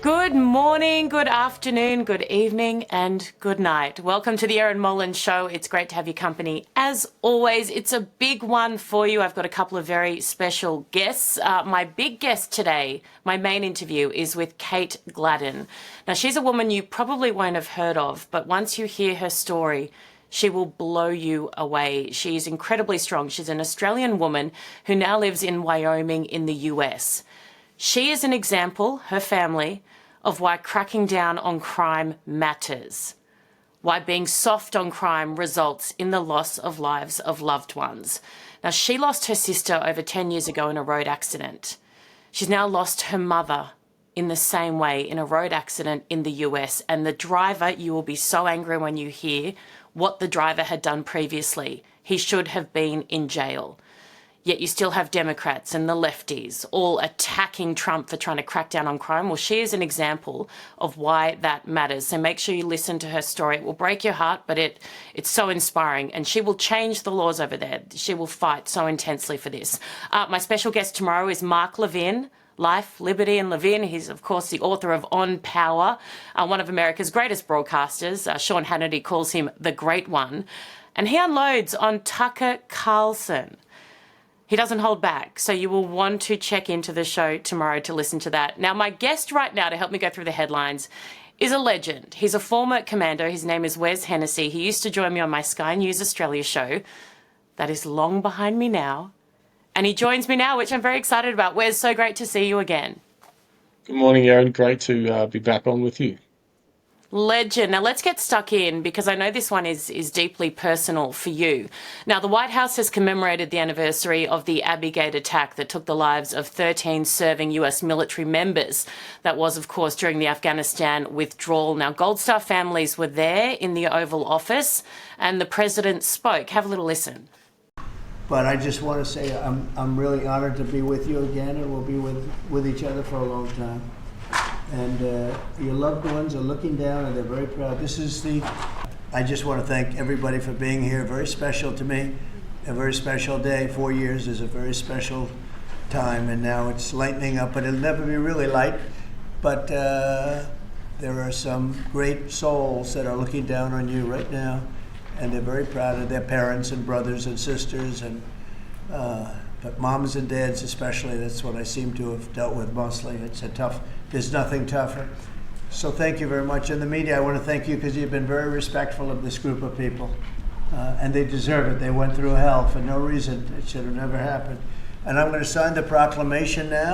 Good morning, good afternoon, good evening, and good night. Welcome to the Erin Molan Show. It's great to have your company. As always, it's a big one for you. I've got a couple of very special guests. My big guest today, my main interview, is with Kate Gladdin. Now, she's a woman you probably won't have heard of, but once you hear her story, she will blow you away. She's incredibly strong. She's an Australian woman who now lives in Wyoming in the US. She is an example, her family, of why cracking down on crime matters, why being soft on crime results in the loss of lives of loved ones. Now, she lost her sister over 10 years ago in a road accident. She's now lost her mother in the same way in a road accident in the US. And the driver, you will be so angry when you hear what the driver had done previously. He should have been in jail. Yet you still have Democrats and the lefties all attacking Trump for trying to crack down on crime. Well, she is an example of why that matters. So make sure you listen to her story. It will break your heart, but it's so inspiring. And she will change the laws over there. She will fight so intensely for this. My special guest tomorrow is Mark Levin. Life, Liberty and Levin. He's, of course, the author of On Power, one of America's greatest broadcasters. Sean Hannity calls him the Great One. And he unloads on Tucker Carlson. He doesn't hold back, so you will want to check into the show tomorrow to listen to that. Now, my guest right now to help me go through the headlines is a legend. He's a former commando. His name is Wes Hennessey. He used to join me on my Sky News Australia show. That is long behind me now. And he joins me now, which I'm very excited about. Wes, so great to see you again. Good morning, Erin. Great to be back on with you. Legend. Now let's get stuck in because I know this one is deeply personal for you. Now the White House has commemorated the anniversary of the Abbey Gate attack that took the lives of 13 serving US military members. That was, of course, during the Afghanistan withdrawal. Now Gold Star families were there in the Oval Office and the president spoke. Have a little listen. But I just want to say I'm really honored to be with you again, and we'll be with each other for a long time. And your loved ones are looking down and they're very proud. I just want to thank everybody for being here. Very special to me, a very special day. 4 years is a very special time, and now it's lightening up, but it'll never be really light. But there are some great souls that are looking down on you right now, and they're very proud of their parents and brothers and sisters, and but moms and dads especially. That's what I seem to have dealt with mostly. There's nothing tougher. So thank you very much. And the media, I want to thank you because you've been very respectful of this group of people. And they deserve it. They went through hell for no reason. It should have never happened. And I'm going to sign the proclamation now.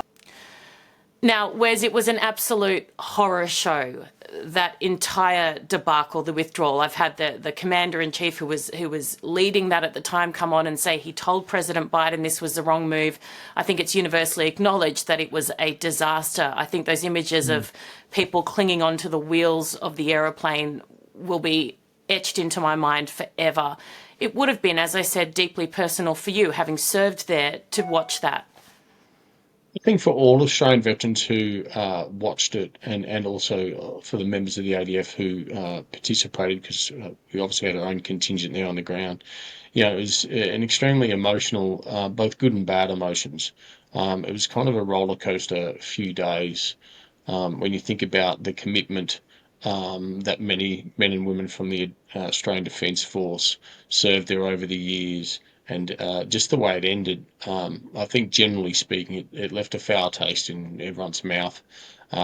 Now, Wes, it was an absolute horror show, that entire debacle, the withdrawal. I've had the commander-in-chief who was leading that at the time come on and say he told President Biden this was the wrong move. I think it's universally acknowledged that it was a disaster. I think those images of people clinging onto the wheels of the aeroplane will be etched into my mind forever. It would have been, as I said, deeply personal for you, having served there, to watch that. I think for all Australian veterans who watched it, and also for the members of the ADF who participated, because we obviously had our own contingent there on the ground, it was an extremely emotional, both good and bad emotions. It was kind of a roller coaster few days when you think about the commitment that many men and women from the Australian Defence Force served there over the years. And just the way it ended, I think generally speaking, it left a foul taste in everyone's mouth.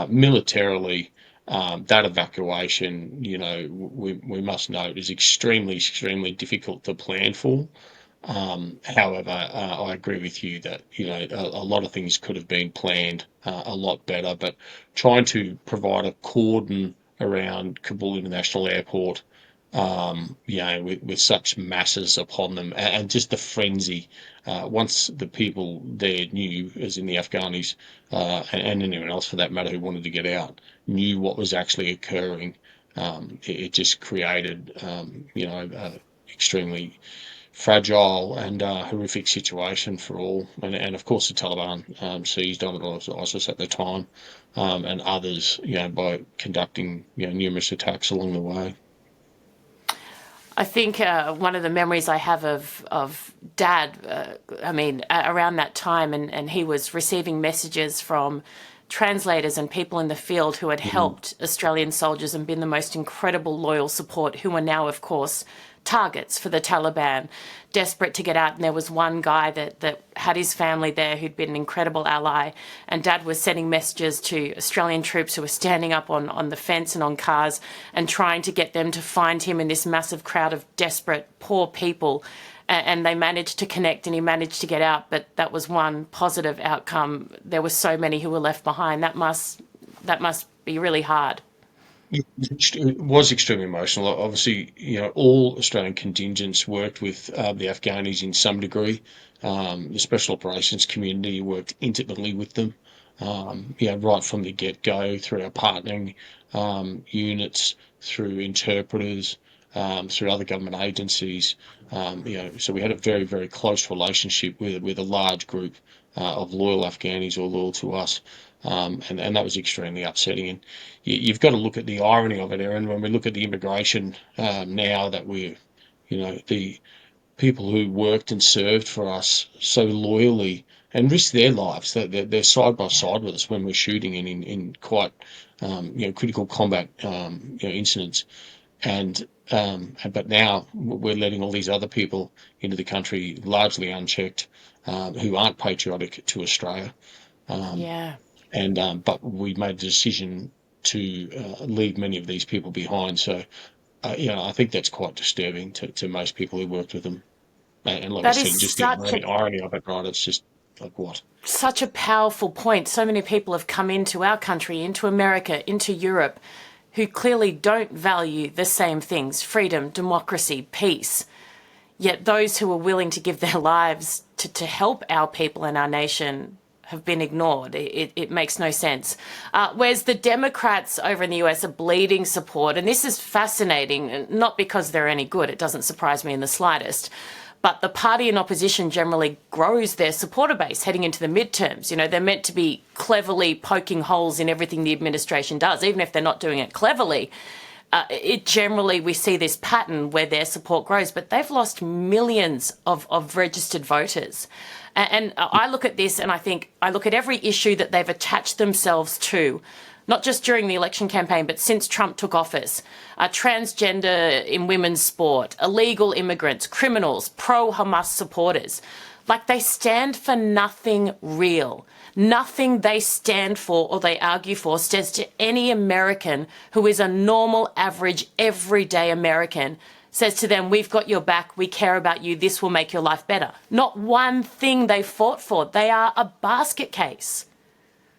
Militarily, that evacuation, we must note, is extremely, extremely difficult to plan for. However, I agree with you that, a lot of things could have been planned a lot better, but trying to provide a cordon around Kabul International Airport, with such masses upon them, and just the frenzy. Once the people there knew, as in the Afghanis, and anyone else for that matter who wanted to get out, knew what was actually occurring, it just created, extremely fragile and horrific situation for all. And of course the Taliban seized on it, ISIS at the time, and others, by conducting numerous attacks along the way. I think one of the memories I have of Dad, around that time, and he was receiving messages from translators and people in the field who had helped Australian soldiers and been the most incredible loyal support, who are now, of course, targets for the Taliban, desperate to get out. And there was one guy that had his family there who'd been an incredible ally. And Dad was sending messages to Australian troops who were standing up on the fence and on cars and trying to get them to find him in this massive crowd of desperate, poor people. And they managed to connect and he managed to get out. But that was one positive outcome. There were so many who were left behind. That must be really hard. It was extremely emotional. Obviously, all Australian contingents worked with the Afghanis in some degree. The Special Operations community worked intimately with them, right from the get-go, through our partnering units, through interpreters, through other government agencies. So we had a very, very close relationship with a large group of loyal Afghanis or loyal to us. And that was extremely upsetting. And you've got to look at the irony of it, Erin, when we look at the immigration now that the people who worked and served for us so loyally and risked their lives, they're side by side with us when we're shooting and in quite, critical combat, incidents. But now we're letting all these other people into the country largely unchecked, who aren't patriotic to Australia. Yeah. But we made the decision to leave many of these people behind. So, I think that's quite disturbing to most people who worked with them. And like I That is said, just the such a irony of it, right? It's just like, what? such a powerful point. So many people have come into our country, into America, into Europe, who clearly don't value the same things: freedom, democracy, peace. Yet those who are willing to give their lives to help our people and our nation have been ignored. It makes no sense. Whereas the Democrats over in the US are bleeding support, and this is fascinating, not because they're any good, it doesn't surprise me in the slightest, but the party in opposition generally grows their supporter base heading into the midterms. They're meant to be cleverly poking holes in everything the administration does, even if they're not doing it cleverly. We see this pattern where their support grows, but they've lost millions of registered voters. And I look at this and I look at every issue that they've attached themselves to, not just during the election campaign, but since Trump took office: transgender in women's sport, illegal immigrants, criminals, pro-Hamas supporters. Like, they stand for nothing real. Nothing they stand for or they argue for says to any American who is a normal, average, everyday American, says to them, we've got your back, we care about you, this will make your life better. Not one thing they fought for. They are a basket case.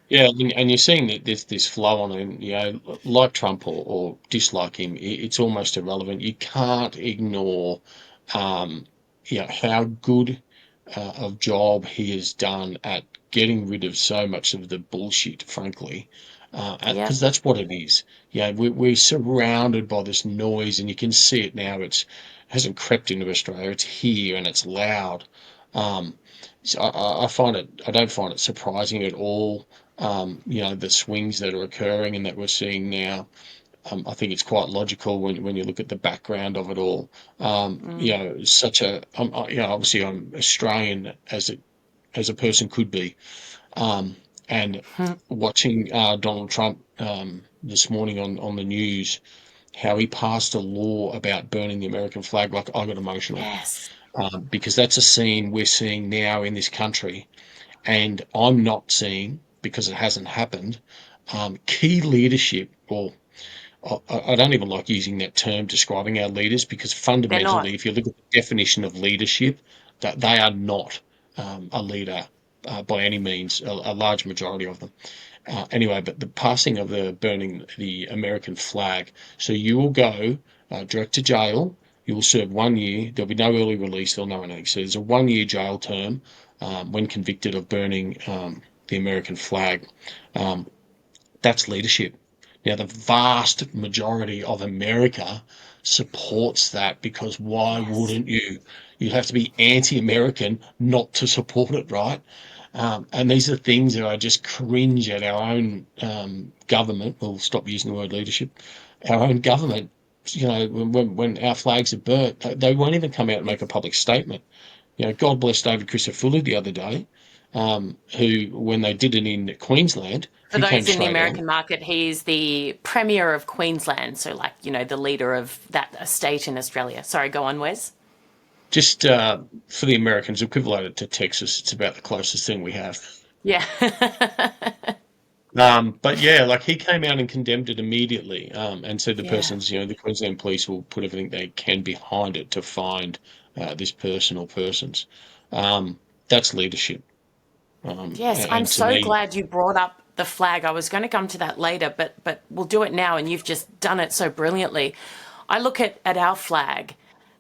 Yeah, and you're seeing that there's this flow on, and like Trump or dislike him, it's almost irrelevant. You can't ignore, how good of job he has done at getting rid of so much of the bullshit, frankly, Yeah. because that's what it is. We're surrounded by this noise, and you can see it now. It hasn't crept into Australia. It's here, and it's loud. So I don't find it surprising at all. The swings that are occurring and that we're seeing now. I think it's quite logical when you look at the background of it all. Obviously I'm Australian as a person could be, and watching Donald Trump this morning on the news, how he passed a law about burning the American flag, like, I got emotional, Yes. because that's a scene we're seeing now in this country, and I'm not seeing, because it hasn't happened, key leadership, or I don't even like using that term describing our leaders, because They're not. fundamentally, if you look at the definition of leadership, that they are not a leader by any means, a large majority of them. Anyway, but the passing of the burning the American flag, so you will go direct to jail. You will serve 1 year. There'll be no early release. There'll no anything. So there's a 1 year jail term when convicted of burning the American flag. That's leadership. Now, the vast majority of America supports that, because why Yes. wouldn't you? You have to be anti-American not to support it, right? And these are things that I just cringe at our own government. We'll stop using the word leadership. Our own government when our flags are burnt, they won't even come out and make a public statement. God bless David Crisafulli the other day, who, when they did it in Queensland, For he came those in the straight out. American market, he's the Premier of Queensland, so like, the leader of that estate in Australia. Sorry, go on, Wes. Just for the Americans, equivalent it to Texas, it's about the closest thing we have. Yeah. But yeah, like he came out and condemned it immediately, and said Yeah. the Queensland police will put everything they can behind it to find this person or persons. That's leadership. Yes, I'm And to so me, glad you brought up the flag. I was going to come to that later, but we'll do it now, and you've just done it so brilliantly. I look at our flag,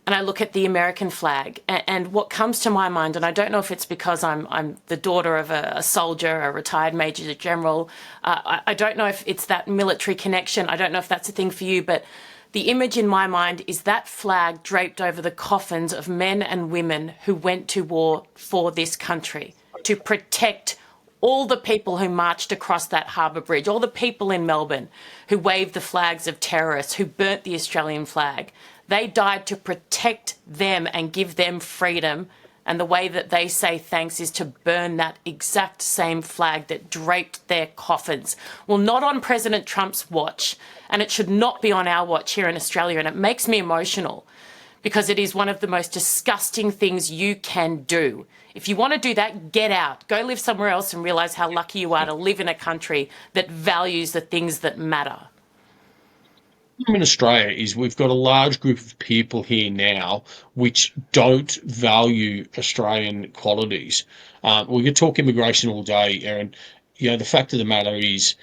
and I look at the American flag, and what comes to my mind, and I don't know if it's because I'm the daughter of a soldier, a retired major general. I don't know if it's that military connection. I don't know if that's a thing for you, but the image in my mind is that flag draped over the coffins of men and women who went to war for this country to protect all the people who marched across that harbour bridge, all the people in Melbourne who waved the flags of terrorists, who burnt the Australian flag. They died to protect them and give them freedom. And the way that they say thanks is to burn that exact same flag that draped their coffins. Well, not on President Trump's watch, and it should not be on our watch here in Australia. And it makes me emotional because it is one of the most disgusting things you can do. If you want to do that, get out. Go live somewhere else and realise how lucky you are to live in a country that values the things that matter. in Australia is we've got a large group of people here now which don't value Australian qualities. We could talk immigration all day, Erin. The fact of the matter is,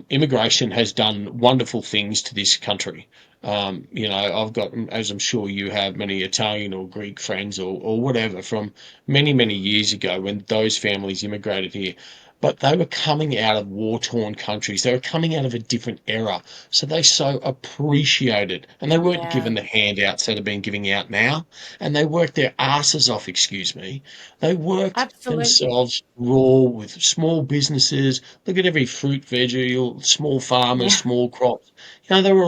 immigration has done wonderful things to this country. I've got, as I'm sure you have, many Italian or Greek friends or whatever from many, many years ago when those families immigrated here. But they were coming out of war-torn countries. They were coming out of a different era. So they so appreciated, and they weren't Yeah, given the handouts that are being giving out now. And they worked their asses off, excuse me. They worked absolutely. themselves raw with small businesses. Look at every fruit, veggie, small farmers, Yeah, small crops. They were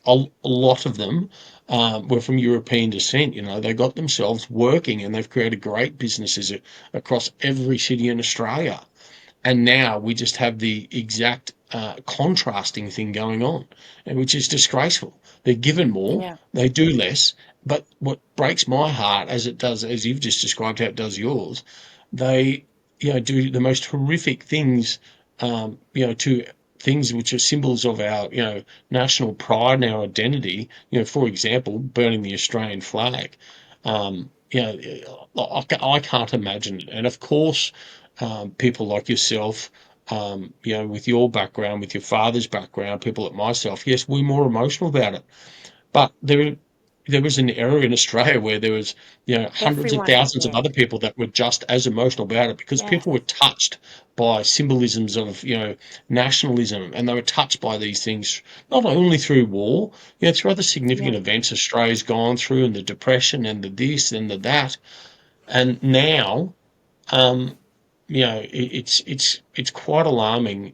a lot of them were from European descent. They got themselves working and they've created great businesses across every city in Australia. And now we just have the exact contrasting thing going on, and which is disgraceful. They're given more, yeah, they do less. But what breaks my heart, as it does, as you've just described how it does yours, they, do the most horrific things, to things which are symbols of our, national pride and our identity. For example, burning the Australian flag. I can't imagine it. And of course, people like yourself, with your background, with your father's background, people like myself, yes, we're more emotional about it. But there was an era in Australia where there was, hundreds of everyone is, thousands of yeah, other people that were just as emotional about it because yeah, people were touched by symbolisms of, nationalism, and they were touched by these things not only through war, through other yeah, significant events Australia's gone through, and the depression and the this and the that. And now, um, it's quite alarming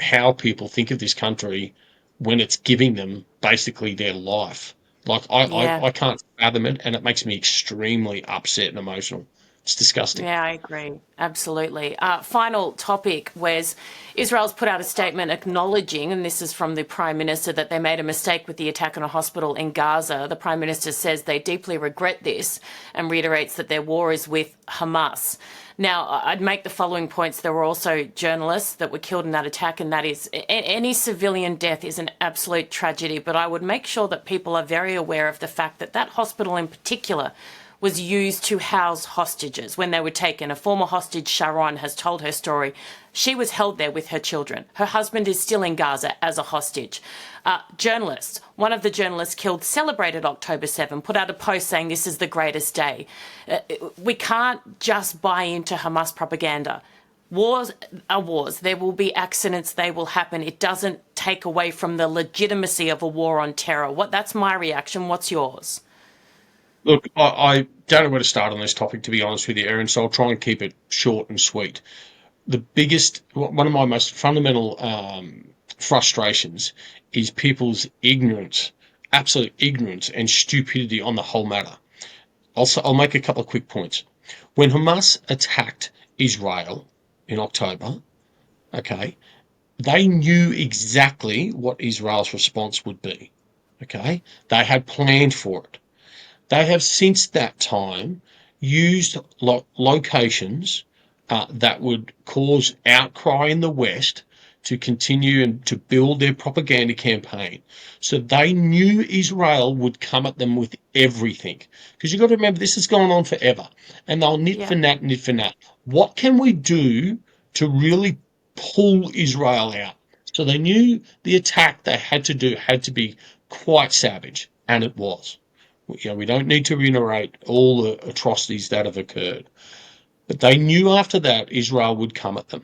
how people think of this country when it's giving them basically their life. Like yeah. I can't fathom it, and it makes me extremely upset and emotional. It's disgusting. Yeah, I agree. Absolutely. Final topic was Israel's put out a statement acknowledging, and this is from the Prime Minister, that they made a mistake with the attack on a hospital in Gaza. The Prime Minister says they deeply regret this and reiterates that their war is with Hamas. Now, I'd make the following points. There were also journalists that were killed in that attack, and that is any civilian death is an absolute tragedy. But I would make sure that people are very aware of the fact that that hospital in particular was used to house hostages when they were taken. A former hostage, Sharon, has told her story. She was held there with her children. Her husband is still in Gaza as a hostage. Journalists, one of the journalists killed celebrated October 7, put out a post saying this is the greatest day. We can't just buy into Hamas propaganda. Wars are wars. There will be accidents. They will happen. It doesn't take away from the legitimacy of a war on terror. That's my reaction. What's yours? Look, I don't know where to start on this topic, to be honest with you, Erin, so I'll try and keep it short and sweet. One of my most fundamental frustrations is people's ignorance, absolute ignorance and stupidity on the whole matter. I'll make a couple of quick points. When Hamas attacked Israel in October, okay, they knew exactly what Israel's response would be. Okay, they had planned for it. They have since that time used locations that would cause outcry in the West to continue and to build their propaganda campaign. So they knew Israel would come at them with everything. Because you've got to remember, this has gone on forever. And they'll nit for nat, nit for nat. What can we do to really pull Israel out? So they knew the attack they had to do had to be quite savage, and it was. We don't need to reiterate all the atrocities that have occurred. But they knew after that Israel would come at them.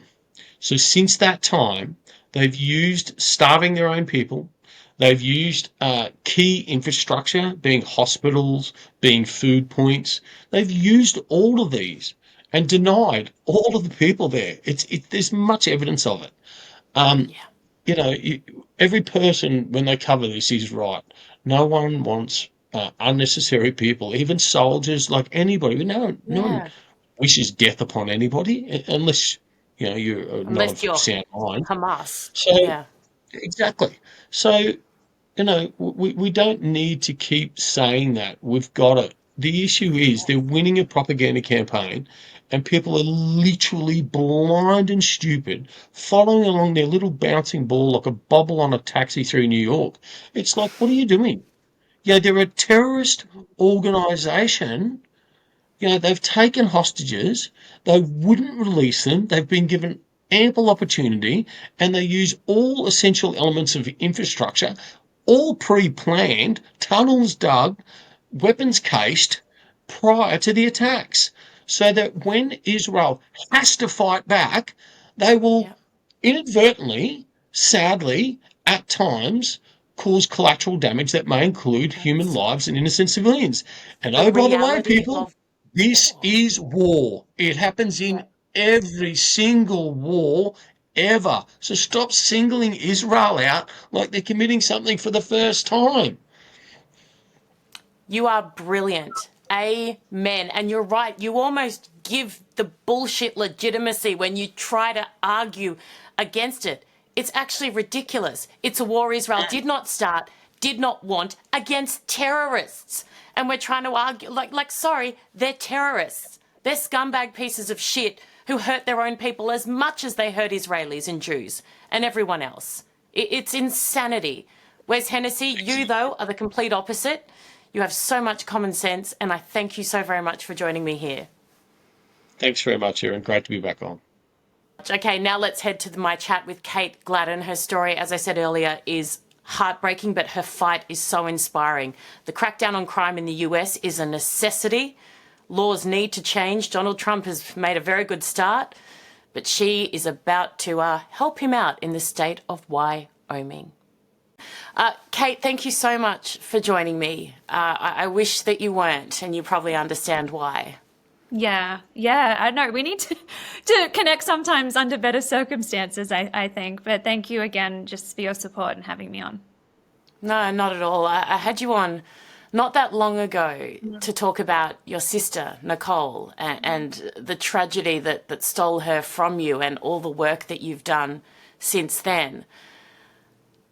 So since that time, they've used starving their own people. They've used key infrastructure, being hospitals, being food points. They've used all of these and denied all of the people there. There's much evidence of it. Every person, when they cover this, is right. No one wants unnecessary people, even soldiers, like anybody. No one wishes death upon anybody unless you're not Unless of you're sound mind. Hamas. So exactly. So we don't need to keep saying that. We've got it. The issue is they're winning a propaganda campaign, and people are literally blind and stupid, following along their little bouncing ball like a bubble on a taxi through New York. It's like, what are you doing? They're a terrorist organisation. They've taken hostages. They wouldn't release them. They've been given ample opportunity, and they use all essential elements of infrastructure, all pre-planned, tunnels dug, weapons cased prior to the attacks, so that when Israel has to fight back, they will inadvertently, sadly, at times, cause collateral damage that may include human lives and innocent civilians. And The by the way, reality people, of this is war. It happens in every single war ever. So stop singling Israel out like they're committing something for the first time. You are brilliant. Amen. And you're right. You almost give the bullshit legitimacy when you try to argue against it. It's actually ridiculous. It's a war Israel did not start, did not want, against terrorists. And we're trying to argue, sorry, they're terrorists. They're scumbag pieces of shit who hurt their own people as much as they hurt Israelis and Jews and everyone else. It's insanity. Wes Hennessey, you, though, are the complete opposite. You have so much common sense, and I thank you so very much for joining me here. Thanks very much, Erin. Great to be back on. Okay, now let's head to my chat with Kate Gladdin. Her story, as I said earlier, is heartbreaking, but her fight is so inspiring. The crackdown on crime in the US is a necessity. Laws need to change. Donald Trump has made a very good start, but she is about to help him out in the state of Wyoming. Kate, thank you so much for joining me. I wish that you weren't, and you probably understand why. Yeah, I know. We need to connect sometimes under better circumstances, I think. But thank you again just for your support and having me on. No, not at all. I had you on not that long ago to talk about your sister, Nicole, and the tragedy that stole her from you and all the work that you've done since then.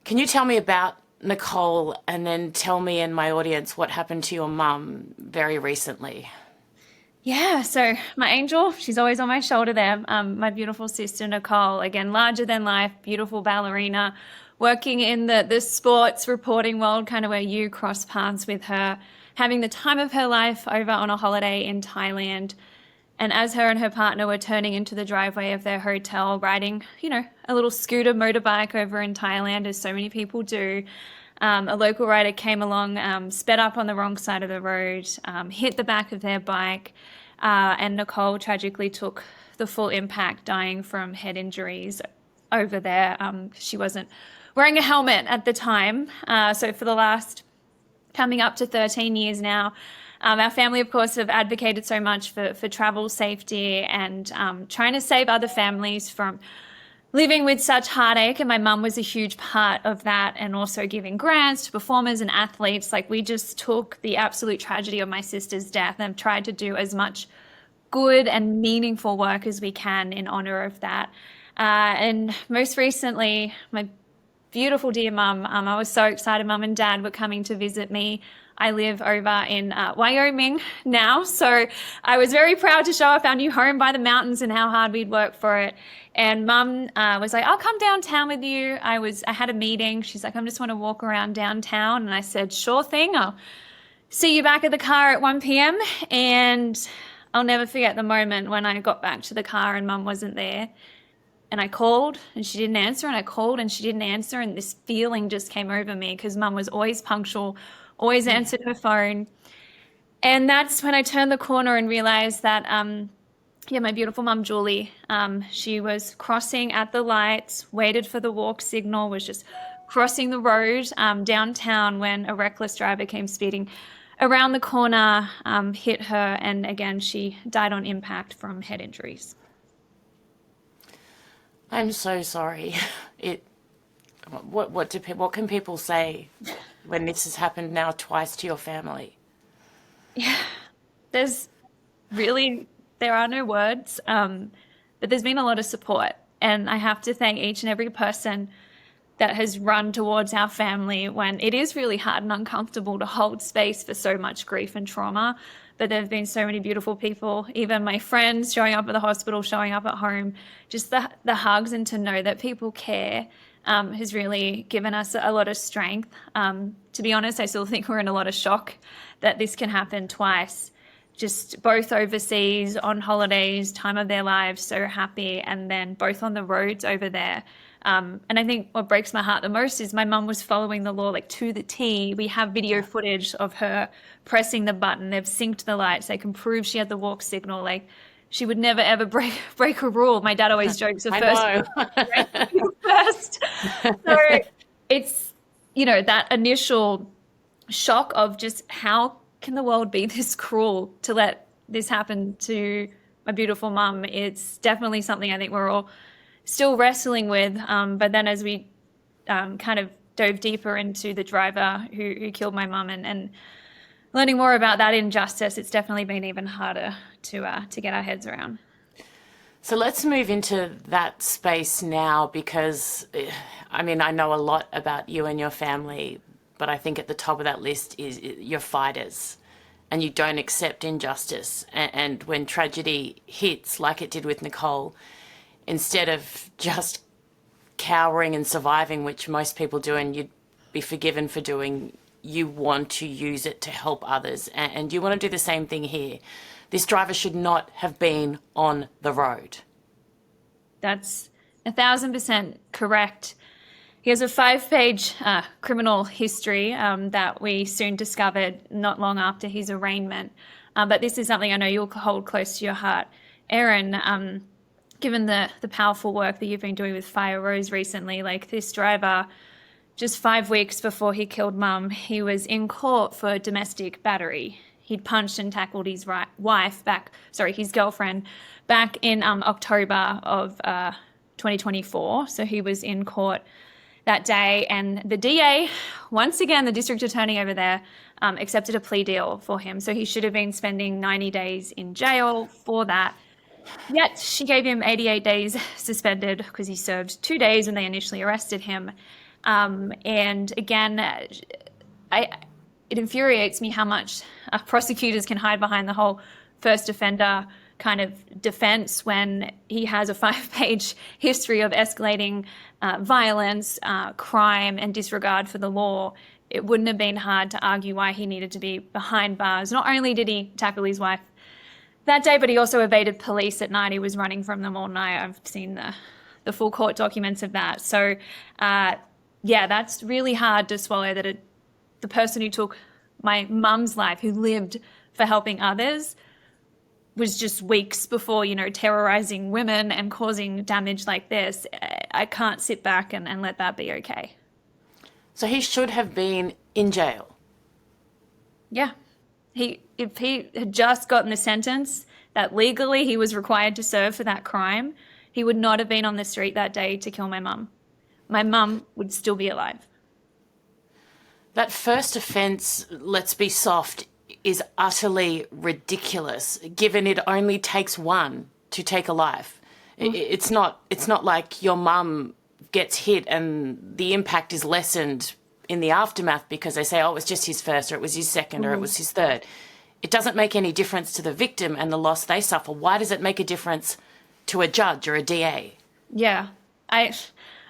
Can you tell me about Nicole and then tell me and my audience what happened to your mum very recently? Yeah, so my angel, she's always on my shoulder there. My beautiful sister, Nicole, again, larger than life, beautiful ballerina, working in the sports reporting world, kind of where you cross paths with her, having the time of her life over on a holiday in Thailand. And as her and her partner were turning into the driveway of their hotel, riding, a little scooter motorbike over in Thailand, as so many people do, a local rider came along, sped up on the wrong side of the road, hit the back of their bike, and Nicole tragically took the full impact, dying from head injuries over there. She wasn't wearing a helmet at the time. So for the last coming up to 13 years now, our family, of course, have advocated so much for travel safety and trying to save other families from living with such heartache, and my mum was a huge part of that, and also giving grants to performers and athletes. Like, we just took the absolute tragedy of my sister's death and tried to do as much good and meaningful work as we can in honor of that. And most recently, my beautiful dear mum, I was so excited mum and dad were coming to visit me. I live over in Wyoming now, so I was very proud to show off our new home by the mountains and how hard we'd worked for it. And mum was like, I'll come downtown with you. I had a meeting. She's like, I just want to walk around downtown. And I said, sure thing. I'll see you back at the car at 1 p.m. And I'll never forget the moment when I got back to the car and mum wasn't there. And I called and she didn't answer, and I called and she didn't answer. And this feeling just came over me because mum was always punctual, always answered her phone. And that's when I turned the corner and realized that, my beautiful mum, Julie, she was crossing at the lights, waited for the walk signal, was just crossing the road downtown when a reckless driver came speeding around the corner, hit her. And again, she died on impact from head injuries. I'm so sorry. What can people say when this has happened now twice to your family? Yeah, there are no words, but there's been a lot of support, and I have to thank each and every person that has run towards our family when it is really hard and uncomfortable to hold space for so much grief and trauma. But there have been so many beautiful people, even my friends showing up at the hospital, showing up at home, just the hugs and to know that people care has really given us a lot of strength. To be honest, I still think we're in a lot of shock that this can happen twice, just both overseas, on holidays, time of their lives, so happy, and then both on the roads over there. And I think what breaks my heart the most is my mum was following the law like to the T. We have video footage of her pressing the button. They've synced the lights. They can prove she had the walk signal. Like, she would never ever break a rule. My dad always jokes, first. So it's, that initial shock of just how can the world be this cruel to let this happen to my beautiful mum. It's definitely something I think we're all still wrestling with. But then as we kind of dove deeper into the driver who killed my mum and learning more about that injustice, it's definitely been even harder to get our heads around. So let's move into that space now, because, I know a lot about you and your family, but I think at the top of that list is you're fighters and you don't accept injustice. And when tragedy hits, like it did with Nicole, instead of just cowering and surviving, which most people do and you'd be forgiven for doing, you want to use it to help others. And you want to do the same thing here. This driver should not have been on the road. That's 1,000% correct. He has a 5-page criminal history that we soon discovered not long after his arraignment. But this is something I know you'll hold close to your heart. Erin, given the powerful work that you've been doing with Fire Rose recently, like this driver, just 5 weeks before he killed Mum, he was in court for domestic battery. He'd punched and tackled his his girlfriend, back in October of 2024. So he was in court that day, and the DA, once again, the district attorney over there, accepted a plea deal for him. So he should have been spending 90 days in jail for that. Yet she gave him 88 days suspended because he served 2 days when they initially arrested him. And again, it infuriates me how much prosecutors can hide behind the whole first offender kind of defense when he has a 5-page history of escalating violence, crime, and disregard for the law. It wouldn't have been hard to argue why he needed to be behind bars. Not only did he tackle his wife that day, but he also evaded police at night. He was running from them all night. I've seen the full court documents of that. So, that's really hard to swallow, that the person who took my mum's life, who lived for helping others, was just weeks before, terrorizing women and causing damage like this. I can't sit back and let that be okay. So he should have been in jail. Yeah. If he had just gotten the sentence that legally he was required to serve for that crime, he would not have been on the street that day to kill my mum. My mum would still be alive. That first offence, let's be soft, is utterly ridiculous, given it only takes one to take a life. It's not like your mum gets hit and the impact is lessened in the aftermath because they say, oh, it was just his first, or it was his second, or it was his third. It doesn't make any difference to the victim and the loss they suffer. Why does it make a difference to a judge or a DA? Yeah, I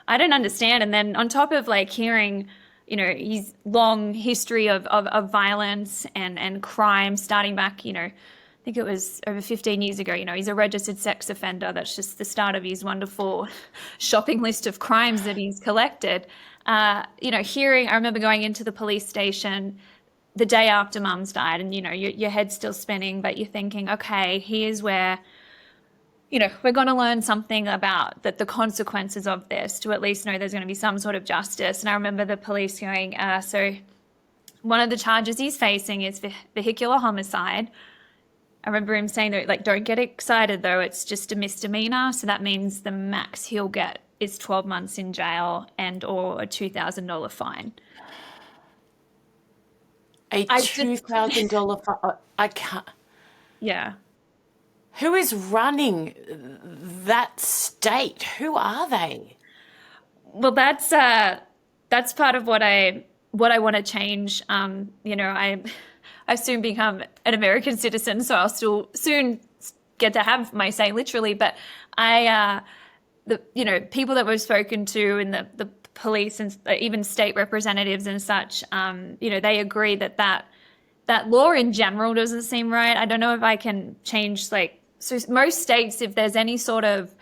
don't understand. And then on top of like hearing, you know, his long history of violence and crime starting back, you know, I think it was over 15 years ago, you know, he's a registered sex offender. That's just the start of his wonderful shopping list of crimes that he's collected. You know, I remember going into the police station the day after Mum's died, and, you know, your head's still spinning, but you're thinking, okay, here's where, you know, we're going to learn something about the consequences of this, to at least know there's going to be some sort of justice. And I remember the police going, so one of the charges he's facing is vehicular homicide. I remember him saying that, like, don't get excited though, it's just a misdemeanor. So that means the max he'll get is 12 months in jail and or a $2,000 fine. A $2,000 fine? I can't. Yeah. Who is running that state? Who are they? Well, that's part of what I want to change. You know, I soon become an American citizen, so I'll still soon get to have my say, literally. But you know, people that we've spoken to in the police and even state representatives and such, you know, they agree that law in general doesn't seem right. I don't know if I can change, like, so most states, if there's any sort of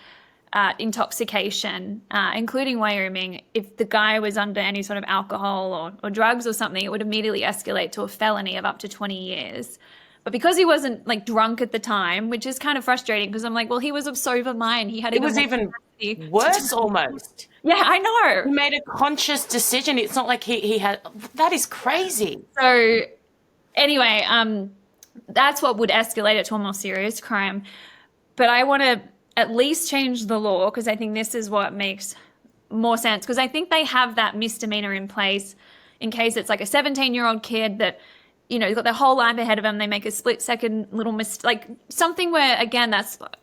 intoxication, including Wyoming, if the guy was under any sort of alcohol or drugs or something, it would immediately escalate to a felony of up to 20 years. But because he wasn't, like, drunk at the time, which is kind of frustrating because I'm like, well, he was of sober mind. He had it was even worse almost. Yeah, I know. He made a conscious decision. It's not like he had. That is crazy. So anyway, that's what would escalate it to a more serious crime. But I want to at least change the law because I think this is what makes more sense. Because I think they have that misdemeanor in place in case it's like a 17-year-old kid that, you know, got their whole life ahead of them. They make a split-second little mistake, like something where, again,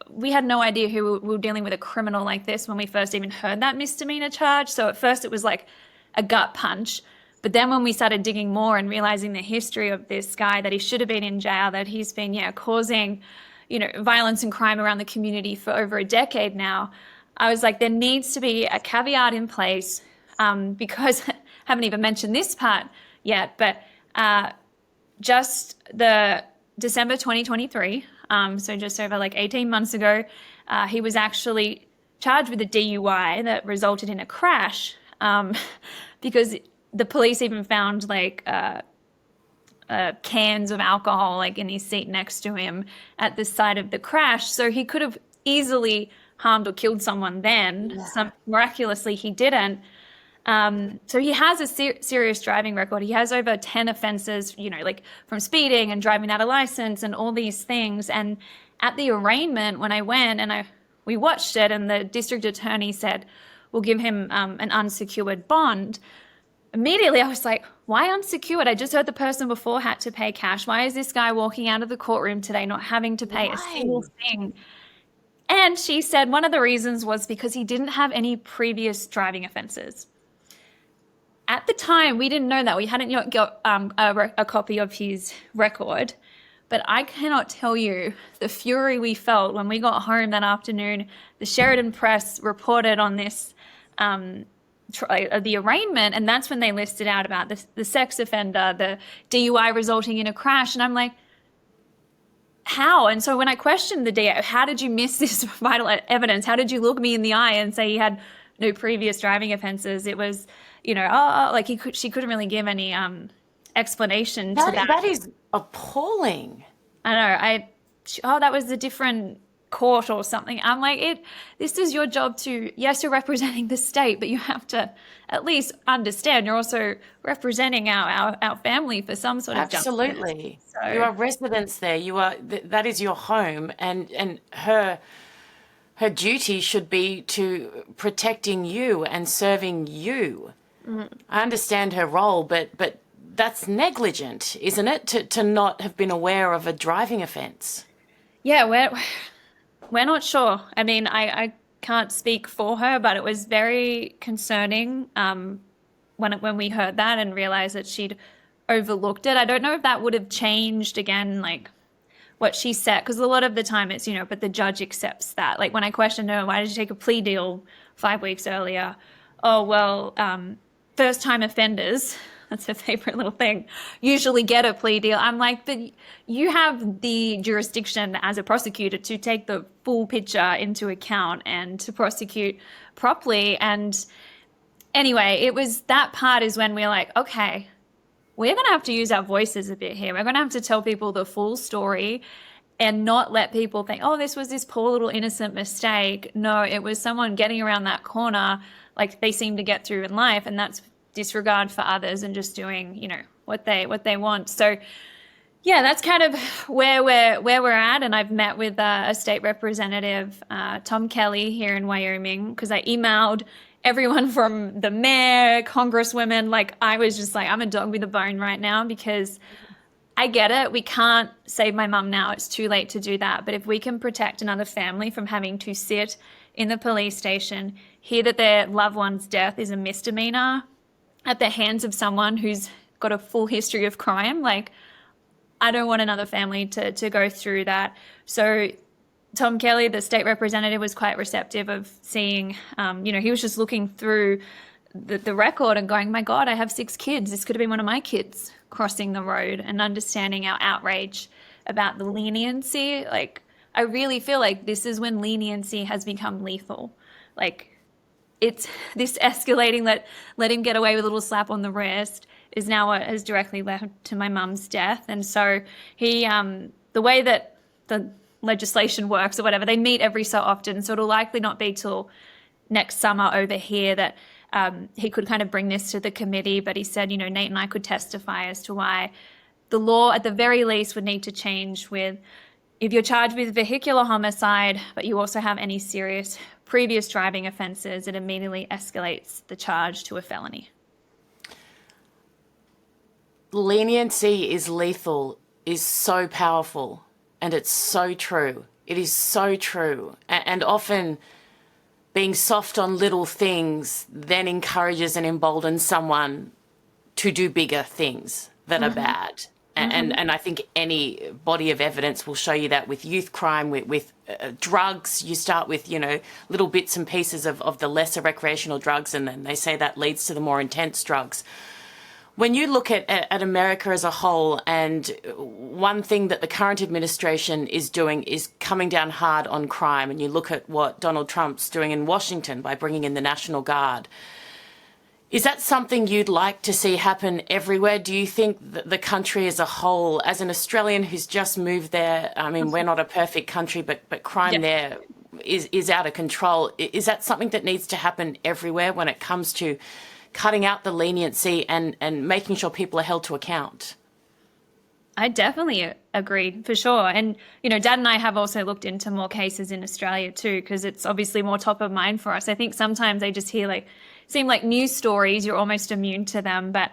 we had no idea who we were dealing with a criminal like this when we first even heard that misdemeanor charge. So at first it was like a gut punch. But then when we started digging more and realizing the history of this guy, that he should have been in jail, that he's been, causing, you know, violence and crime around the community for over a decade now, I was like, there needs to be a caveat in place because I haven't even mentioned this part yet, but just the December 2023, so just over like 18 months ago, he was actually charged with a DUI that resulted in a crash because the police even found like cans of alcohol like in his seat next to him at the site of the crash. So he could have easily harmed or killed someone then. Yeah. Miraculously, he didn't. So he has a serious driving record. He has over 10 offenses, you know, like from speeding and driving without a license and all these things. And at the arraignment, when I went and we watched it, and the district attorney said, we'll give him an unsecured bond. Immediately I was like, why unsecured? I just heard the person before had to pay cash. Why is this guy walking out of the courtroom today not having to pay a single thing? And she said one of the reasons was because he didn't have any previous driving offenses. At the time, we didn't know that. We hadn't yet got a copy of his record. But I cannot tell you the fury we felt when we got home that afternoon. The Sheridan Press reported on this the arraignment, and that's when they listed out about the sex offender, the DUI resulting in a crash, and I'm like, how? And so when I questioned the DA, how did you miss this vital evidence? How did you look me in the eye and say he had no previous driving offenses? It was, you know, like she couldn't really give any explanation to that. That is appalling. I know. That was a different court or something. I'm like, this is your job to, yes, you're representing the state, but you have to at least understand you're also representing our family for some sort of justice. Absolutely. So, you are residents there. That is your home, and her her duty should be to protecting you and serving you. I understand her role, but that's negligent, isn't it? To not have been aware of a driving offence. Yeah, we're not sure. I mean, I can't speak for her, but it was very concerning when we heard that and realized that she'd overlooked it. I don't know if that would have changed again, like what she said, because a lot of the time it's, but the judge accepts that. Like when I questioned her, why did you take a plea deal 5 weeks earlier? Oh, well, first time offenders, that's her favorite little thing, usually get a plea deal. I'm like, but you have the jurisdiction as a prosecutor to take the full picture into account and to prosecute properly. And anyway, it was that part is when we're like, okay, we're going to have to use our voices a bit here. We're going to have to tell people the full story and not let people think, oh, this was this poor little innocent mistake. No, it was someone getting around that corner like they seem to get through in life, and that's disregard for others and just doing, what they want. So yeah, that's kind of where we're at. And I've met with a state representative, Tom Kelly here in Wyoming, because I emailed everyone from the mayor, congresswomen. Like I was just like, I'm a dog with a bone right now because I get it. We can't save my mum now. It's too late to do that. But if we can protect another family from having to sit in the police station, hear that their loved one's death is a misdemeanor at the hands of someone who's got a full history of crime, like I don't want another family to go through that. So Tom Kelly, the state representative, was quite receptive of seeing, he was just looking through the record and going, my God, I have 6 kids. This could have been one of my kids crossing the road, and understanding our outrage about the leniency. Like, I really feel like this is when leniency has become lethal. Like, it's this escalating, let him get away with a little slap on the wrist is now what has directly led to my mum's death. And so he, the way that the legislation works or whatever, they meet every so often. So it'll likely not be till next summer over here that he could kind of bring this to the committee. But he said, Nate and I could testify as to why the law at the very least would need to change with, if you're charged with vehicular homicide, but you also have any serious previous driving offences, it immediately escalates the charge to a felony. Leniency is lethal is so powerful, and it's so true. It is so true. And often being soft on little things then encourages and emboldens someone to do bigger things that are bad. And I think any body of evidence will show you that with youth crime, with drugs. You start with, little bits and pieces of the lesser recreational drugs, and then they say that leads to the more intense drugs. When you look at America as a whole, and one thing that the current administration is doing is coming down hard on crime, and you look at what Donald Trump's doing in Washington by bringing in the National Guard, is that something you'd like to see happen everywhere? Do you think that the country as a whole, as an Australian who's just moved there, I mean, we're not a perfect country, but crime there is out of control. Is that something that needs to happen everywhere when it comes to cutting out the leniency and making sure people are held to account? I definitely agree, for sure. And, Dad and I have also looked into more cases in Australia too, because it's obviously more top of mind for us. I think sometimes they just hear seem like news stories, you're almost immune to them. But,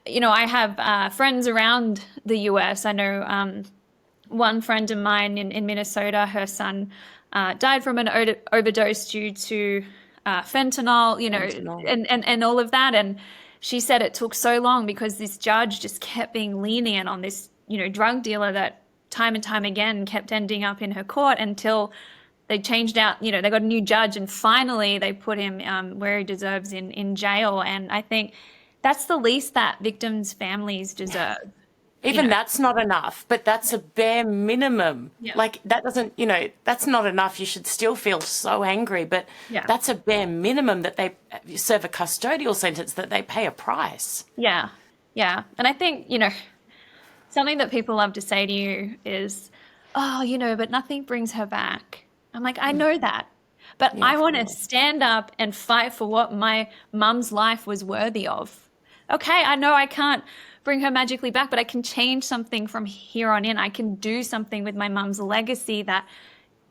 I have friends around the US. I know one friend of mine in Minnesota, her son died from an overdose due to fentanyl, and all of that. And she said it took so long because this judge just kept being lenient on this, drug dealer that time and time again kept ending up in her court until they changed out, they got a new judge, and finally they put him where he deserves in jail. And I think that's the least that victims' families deserve. Even that's not enough, but that's a bare minimum. Yeah. Like that doesn't, that's not enough. You should still feel so angry, but that's a bare minimum that they serve a custodial sentence, that they pay a price. Yeah. Yeah. And I think, something that people love to say to you is, oh, but nothing brings her back. I'm like, I know that, but I want to stand up and fight for what my mum's life was worthy of. Okay. I know I can't bring her magically back, but I can change something from here on in. I can do something with my mum's legacy that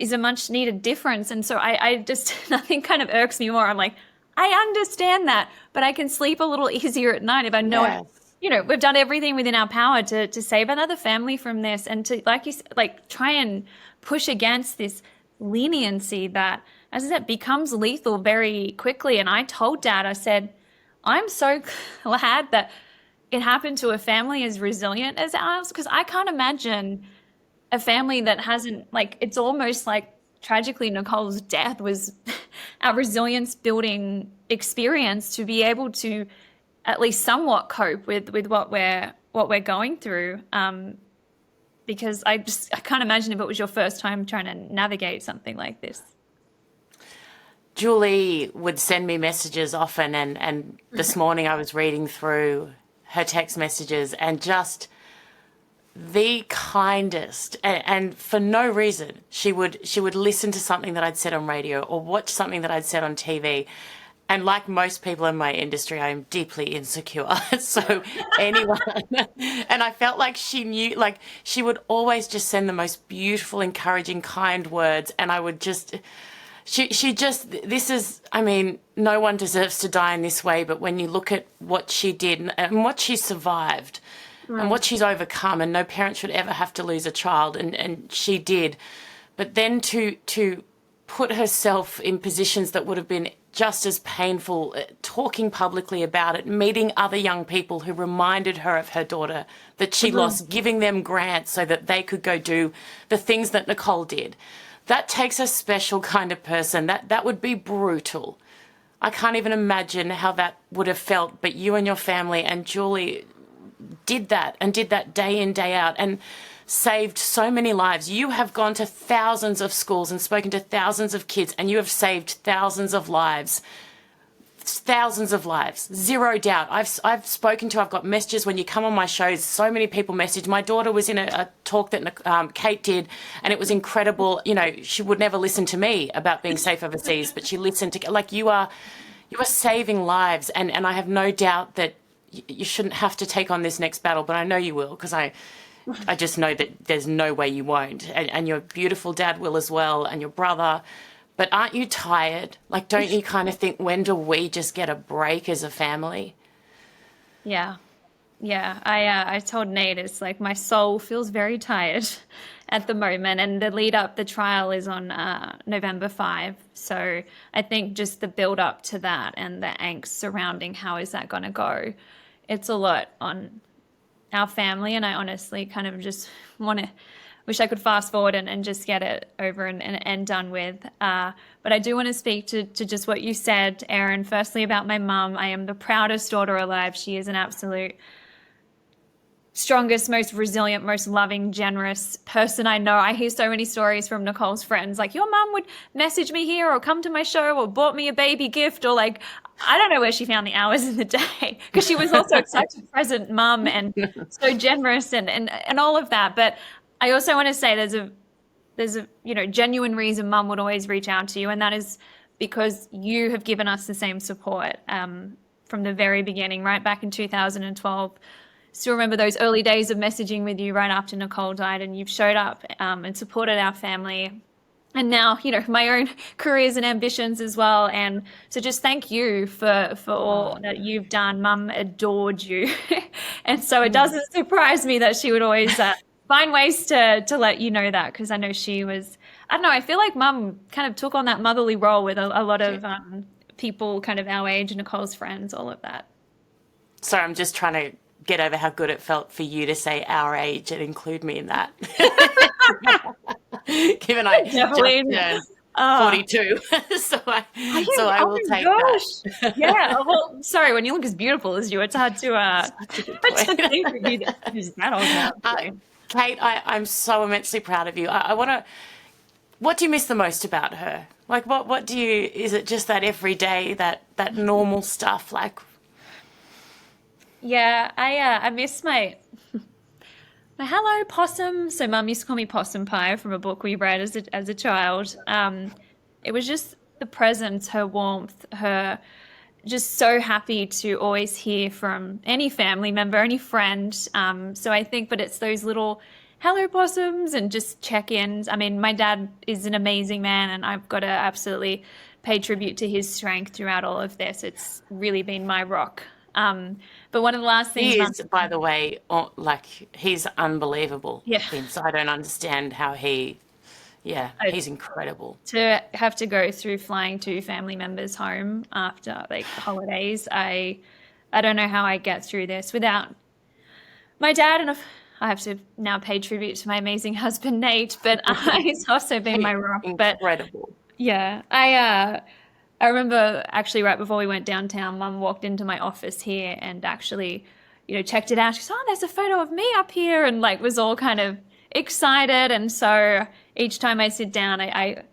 is a much needed difference. And so I just, nothing kind of irks me more. I'm like, I understand that, but I can sleep a little easier at night if I know Yes. you know, we've done everything within our power to save another family from this, and to, like you said, like try and push against this leniency that, as I said, becomes lethal very quickly. And I told Dad, I said, I'm so glad that it happened to a family as resilient as ours, because I can't imagine a family that hasn't, like, it's almost like tragically Nicole's death was our resilience building experience to be able to at least somewhat cope with what we're going through. Because I can't imagine if it was your first time trying to navigate something like this. Julie would send me messages often, and this morning I was reading through her text messages, and just the kindest, and for no reason, she would listen to something that I'd said on radio or watch something that I'd said on TV. And like most people in my industry, I am deeply insecure. So anyone, and I felt like she knew, like she would always just send the most beautiful, encouraging, kind words. And I would just, she just, this is, I mean, no one deserves to die in this way. But when you look at what she did and what she survived and what she's overcome, and no parent should ever have to lose a child, and she did. But then to put herself in positions that would have been just as painful, talking publicly about it, meeting other young people who reminded her of her daughter that she lost, giving them grants so that they could go do the things that Nicole did. That takes a special kind of person. That would be brutal. I can't even imagine how that would have felt, but you and your family and Julie did that, and did that day in, day out, and saved so many lives. You have gone to thousands of schools and spoken to thousands of kids, and you have saved thousands of lives. Thousands of lives, zero doubt. I've spoken to, I've got messages when you come on my shows, so many people message. My daughter was in a talk that Kate did, and it was incredible. You know, she would never listen to me about being safe overseas, but she listened to, like, you are saving lives, and I have no doubt that you shouldn't have to take on this next battle, but I know you will, because I just know that there's no way you won't. And your beautiful dad will as well, and your brother. But aren't you tired? Like, don't you kind of think, when do we just get a break as a family? Yeah. I told Nate, it's like my soul feels very tired at the moment, and the lead up, the trial is on November 5. So I think just the build up to that and the angst surrounding how is that going to go, it's a lot on our family. And I honestly kind of just wish I could fast forward and just get it over and done with. But I do want to speak to just what you said, Erin. Firstly, about my mum. I am the proudest daughter alive. She is an absolute strongest, most resilient, most loving, generous person I know. I hear so many stories from Nicole's friends, like, your mum would message me here or come to my show or bought me a baby gift, or like, I don't know where she found the hours in the day, because she was also such a present mum and so generous and all of that. But I also want to say there's a genuine reason mum would always reach out to you, and that is because you have given us the same support from the very beginning, right back in 2012. Still remember those early days of messaging with you right after Nicole died, and you've showed up and supported our family. And now, my own careers and ambitions as well. And so just thank you for all that you've done. Mum adored you. And so it doesn't surprise me that she would always find ways to let you know that, because I know she was, I don't know, I feel like Mum kind of took on that motherly role with a lot of people kind of our age, Nicole's friends, all of that. Sorry, I'm just trying to get over how good it felt for you to say our age and include me in that. Given I just turned 42, so I will take that. Yeah. Well, sorry, when you look as beautiful as you, it's hard to think of you who's that old now. Kate, I'm so immensely proud of you. I want to. What do you miss the most about her? Like, what do you? Is it just that everyday, that normal stuff? Like, yeah, I miss my hello possum. So Mum used to call me Possum Pie from a book we read as a child. It was just the presence, her warmth, her just so happy to always hear from any family member, any friend. So I think, but it's those little hello possums and just check-ins. I mean, my dad is an amazing man, and I've got to absolutely pay tribute to his strength throughout all of this. It's really been my rock. But one of the last things, He is, by the way, he's unbelievable. Yeah. Vince. I don't understand how he's incredible. to have to go through flying two family members home after like holidays, I don't know how I get through this without my dad, and I have to now pay tribute to my amazing husband Nate, but he's also been my rock. But Incredible. yeah, I remember actually right before we went downtown, Mum walked into my office here and actually, checked it out. She said, "Oh, there's a photo of me up here," and like was all kind of excited. And so each time I sit down, I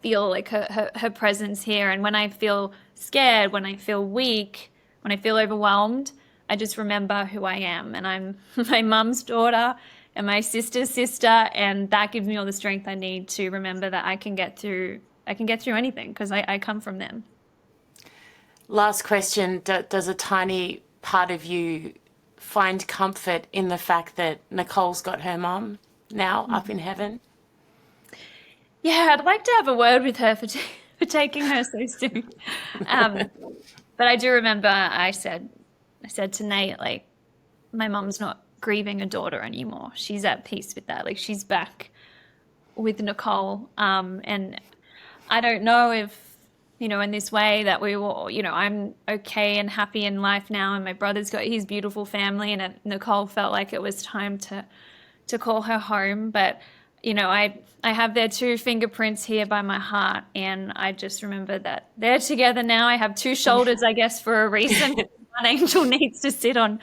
feel like her presence here. And when I feel scared, when I feel weak, when I feel overwhelmed, I just remember who I am. And I'm my mum's daughter and my sister's sister, and that gives me all the strength I need to remember that I can get through anything, because I come from them. Last question. Does a tiny part of you find comfort in the fact that Nicole's got her mum now up in heaven? Yeah, I'd like to have a word with her for taking her so soon. But I do remember I said to Nate, like, my mum's not grieving a daughter anymore. She's at peace with that. Like, she's back with Nicole. And I don't know if, in this way that we will, I'm okay and happy in life now, and my brother's got his beautiful family, and Nicole felt like it was time to call her home. But, I have their two fingerprints here by my heart, and I just remember that they're together now. I have two shoulders, I guess, for a reason. One angel needs to sit on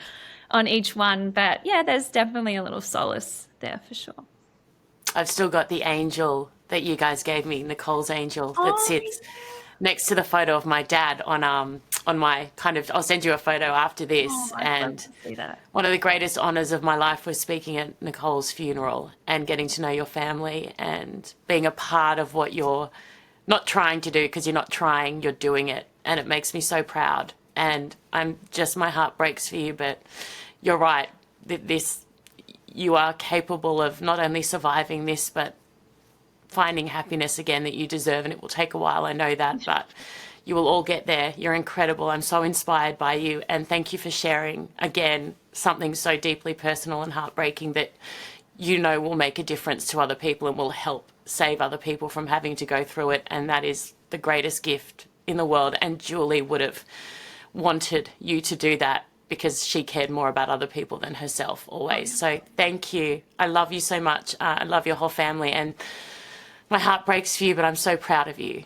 each one. But yeah, there's definitely a little solace there for sure. I've still got the angel that you guys gave me, Nicole's angel, that sits next to the photo of my dad on my I'll send you a photo after this. I'd love to see that. One of the greatest honors of my life was speaking at Nicole's funeral and getting to know your family and being a part of what you're not trying to do, because you're not trying, you're doing it. And it makes me so proud. And my heart breaks for you, but you're right. You are capable of not only surviving this, but finding happiness again that you deserve, and it will take a while, I know that, but you will all get there. You're incredible. I'm so inspired by you, and thank you for sharing, again, something so deeply personal and heartbreaking that will make a difference to other people and will help save other people from having to go through it, and that is the greatest gift in the world, and Julie would have wanted you to do that because she cared more about other people than herself always. So thank you. I love you so much. I love your whole family, and my heart breaks for you, but I'm so proud of you.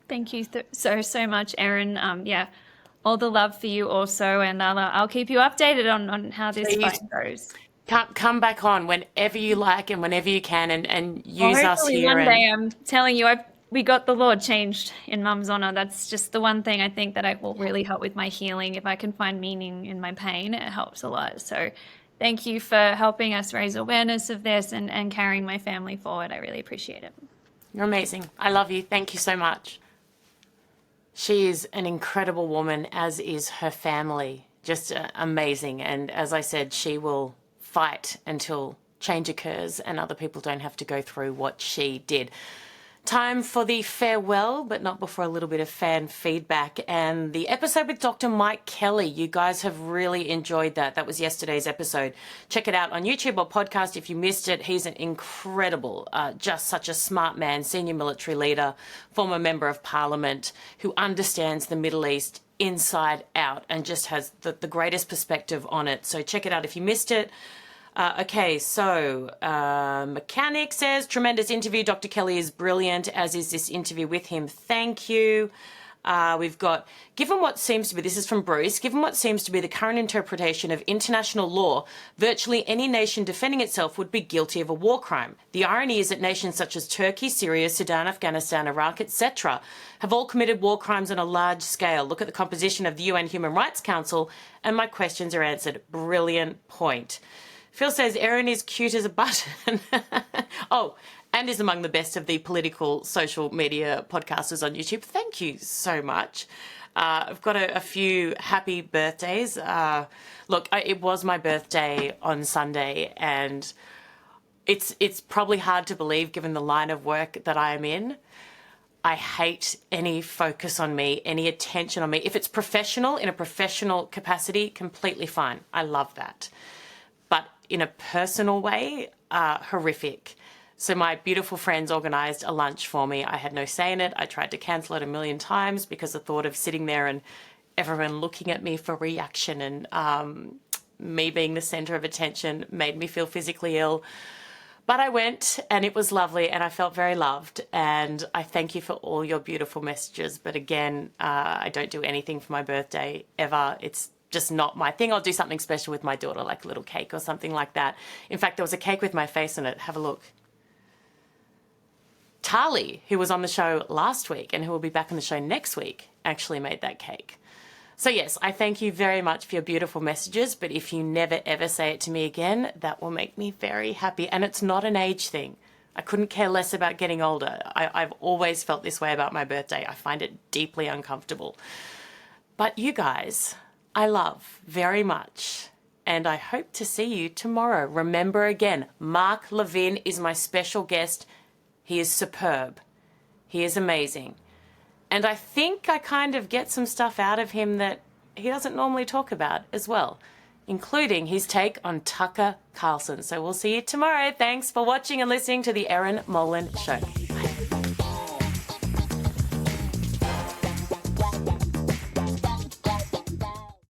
Thank you so much, Erin. All the love for you also, and I'll keep you updated on how this fight goes. Come back on whenever you like and whenever you can, and use us here. One day, I'm telling you, we got the Lord changed in Mum's honor. That's just the one thing I think that will really help with my healing. If I can find meaning in my pain, it helps a lot. So thank you for helping us raise awareness of this and carrying my family forward. I really appreciate it. You're amazing. I love you. Thank you so much. She is an incredible woman, as is her family. Just amazing. And as I said, she will fight until change occurs and other people don't have to go through what she did. Time for the farewell, but not before a little bit of fan feedback. And the episode with Dr. Mike Kelly, you guys have really enjoyed that. That was yesterday's episode. Check it out on YouTube or podcast if you missed it. He's an incredible, just such a smart man, senior military leader, former member of parliament, who understands the Middle East inside out and just has the greatest perspective on it. So check it out if you missed it. Mechanic says, tremendous interview. Dr. Kelly is brilliant, as is this interview with him. Thank you. We've got, given what seems to be, this is from Bruce, given what seems to be the current interpretation of international law, virtually any nation defending itself would be guilty of a war crime. The irony is that nations such as Turkey, Syria, Sudan, Afghanistan, Iraq, etc. have all committed war crimes on a large scale. Look at the composition of the UN Human Rights Council and my questions are answered. Brilliant point. Phil says, Erin is cute as a button. Oh, and is among the best of the political social media podcasters on YouTube. Thank you so much. I've got a few happy birthdays. Look, it was my birthday on Sunday, and It's probably hard to believe given the line of work that I am in. I hate any focus on me, any attention on me. If it's professional, in a professional capacity, completely fine. I love that. But in a personal way, horrific. So my beautiful friends organised a lunch for me. I had no say in it. I tried to cancel it a million times because the thought of sitting there and everyone looking at me for reaction and me being the centre of attention made me feel physically ill. But I went and it was lovely and I felt very loved, and I thank you for all your beautiful messages. But again, I don't do anything for my birthday ever. It's just not my thing. I'll do something special with my daughter, like a little cake or something like that. In fact, there was a cake with my face on it. Have a look. Tali, who was on the show last week and who will be back on the show next week, actually made that cake. So yes, I thank you very much for your beautiful messages, but if you never ever say it to me again, that will make me very happy. And it's not an age thing. I couldn't care less about getting older. I've always felt this way about my birthday. I find it deeply uncomfortable. But you guys, I love very much. And I hope to see you tomorrow. Remember again, Mark Levin is my special guest. He is superb. He is amazing. And I think I kind of get some stuff out of him that he doesn't normally talk about as well, including his take on Tucker Carlson. So we'll see you tomorrow. Thanks for watching and listening to The Erin Molan Show.